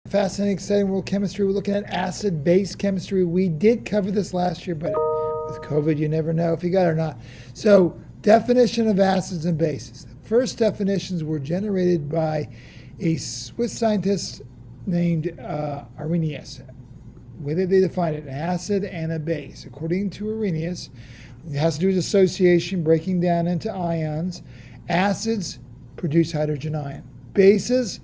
Fascinating, exciting world chemistry. We're looking at acid-base chemistry. We did cover this last year, but with COVID, you never know if you got it or not. So, definition of acids and bases. The first definitions were generated by a Swiss scientist named Arrhenius. The way that they define it, an acid and a base. According to Arrhenius, it has to do with association, breaking down into ions. Acids produce hydrogen ion. Bases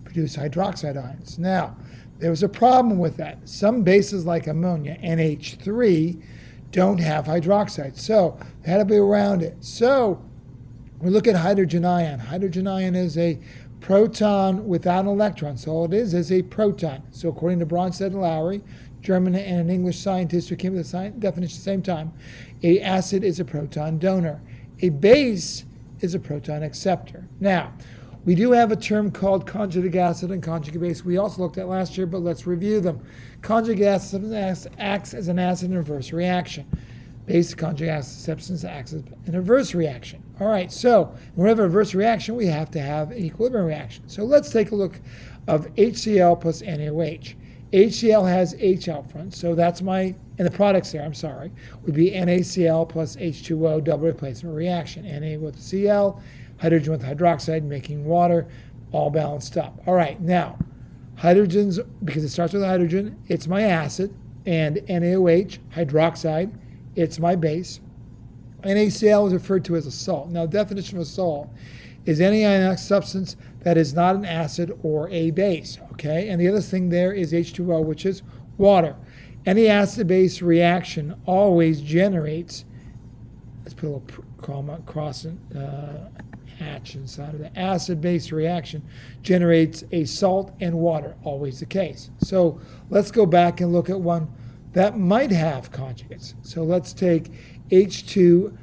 produce hydroxide ions. Now, there was a problem with that. Some bases like ammonia, NH3, don't have hydroxide. So, they had to be around it. So, we look at hydrogen ion. Hydrogen ion is a proton without an electron. So all it is a proton. So according to Bronsted and Lowry, German and an English scientist who came with the definition at the same time, an acid is a proton donor. A base is a proton acceptor. Now, we do have a term called conjugate acid and conjugate base. We also looked at last year, but let's review them. Conjugate acid acts as an acid in reverse reaction. Base conjugate acid substance acts as an inverse reaction. All right, so when we have a reverse reaction, we have to have an equilibrium reaction. So let's take a look of HCl plus NaOH. HCl has H out front, so that's and the products there, would be NaCl plus H2O, double replacement reaction. Na with Cl, hydrogen with hydroxide, making water, all balanced up. All right, now, hydrogens, because it starts with hydrogen, it's my acid, and NaOH, hydroxide, it's my base. NaCl is referred to as a salt. Now, definition of a salt is any ionic substance that is not an acid or a base, okay? And the other thing there is H2O, which is water. Any acid-base reaction always generates, let's put a little comma, cross hatch inside of the acid-base reaction, generates a salt and water, always the case. So let's go back and look at one that might have conjugates. So let's take HNO2,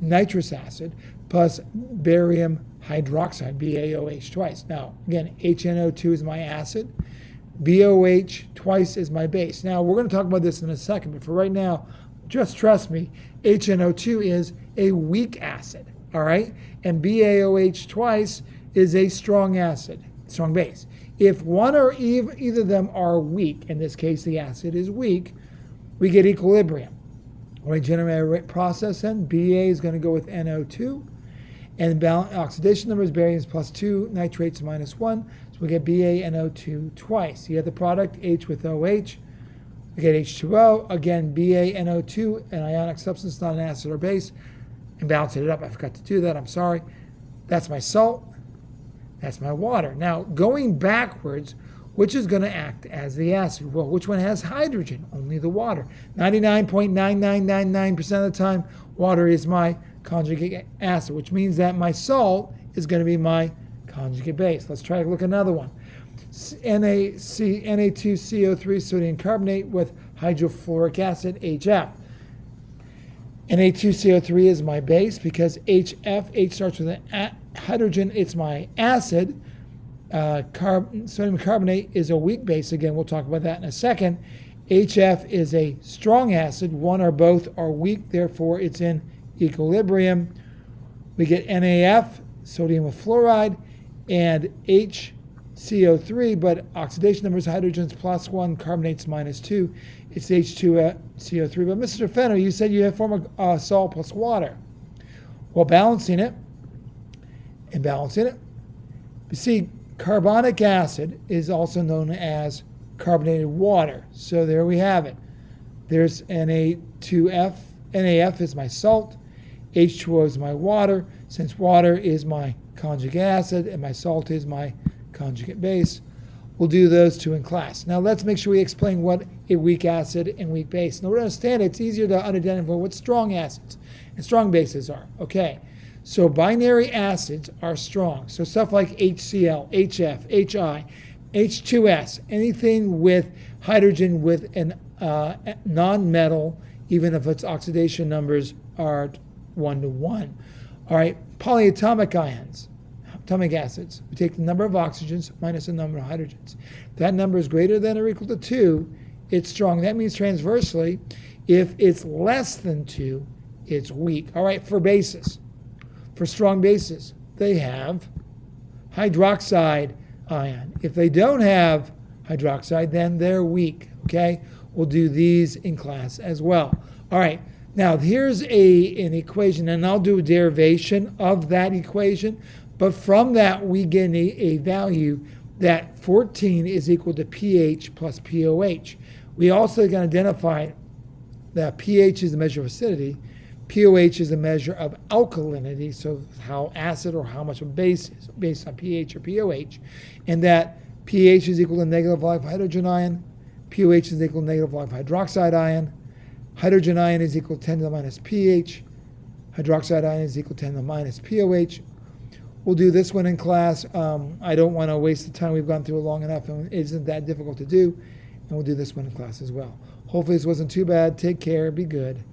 nitrous acid, plus barium hydroxide, BaOH twice. Now, again, HNO2 is my acid. BOH twice is my base. Now, we're going to talk about this in a second, but for right now, just trust me, HNO2 is a weak acid, all right? And BaOH twice is a strong acid, strong base. If one or either of them are weak, in this case the acid is weak, we get equilibrium. When we generate a rate process, then Ba is going to go with NO2, and oxidation number is barium plus 2, nitrates minus 1, so we get BaNO2 twice. You have the product H with OH, we get H2O, again BaNO2, an ionic substance, not an acid or base, and balance it up. I forgot to do that, I'm sorry. That's my salt, that's my water. Now, going backwards, which is going to act as the acid? Well, which one has hydrogen? Only the water. 99.9999% of the time, water is my conjugate acid, which means that my salt is going to be my conjugate base. Let's try to look at another one. Na2CO3 sodium carbonate with hydrofluoric acid, HF. Na2CO3 is my base because HF, H starts with an hydrogen, it's my acid. Sodium carbonate is a weak base. Again, we'll talk about that in a second. HF is a strong acid. One or both are weak, therefore it's in equilibrium. We get NaF, sodium with fluoride, and HCO3, but oxidation number is hydrogens plus 1, carbonates minus 2. It's H2CO3. But Mr. Fenner, you said you have form of salt plus water. Well, balancing it, you see, carbonic acid is also known as carbonated water. So there we have it. There's Na2F. NaF is my salt. H2O is my water. Since water is my conjugate acid and my salt is my conjugate base, we'll do those two in class. Now let's make sure we explain what a weak acid and weak base. Now to understand it, it's easier to identify what strong acids and strong bases are. Okay. So binary acids are strong. So stuff like HCl, HF, HI, H2S, anything with hydrogen with an non-metal, even if its oxidation numbers are 1 to 1. All right, polyatomic ions, atomic acids. We take the number of oxygens minus the number of hydrogens. If that number is greater than or equal to 2, it's strong. That means transversely, if it's less than 2, it's weak. All right, for bases. For strong bases, they have hydroxide ion. If they don't have hydroxide, then they're weak, okay? We'll do these in class as well. All right, now here's an equation, and I'll do a derivation of that equation, but from that we get a value that 14 is equal to pH plus pOH. We also can identify that pH is a measure of acidity, pOH is a measure of alkalinity, so how acid or how much of a base is based on pH or pOH, and that pH is equal to negative log of hydrogen ion, pOH is equal to negative log of hydroxide ion, hydrogen ion is equal to 10 to the minus pH, hydroxide ion is equal to 10 to the minus pOH. We'll do this one in class. I don't want to waste the time. We've gone through it long enough, and it isn't that difficult to do, and we'll do this one in class as well. Hopefully this wasn't too bad. Take care. Be good.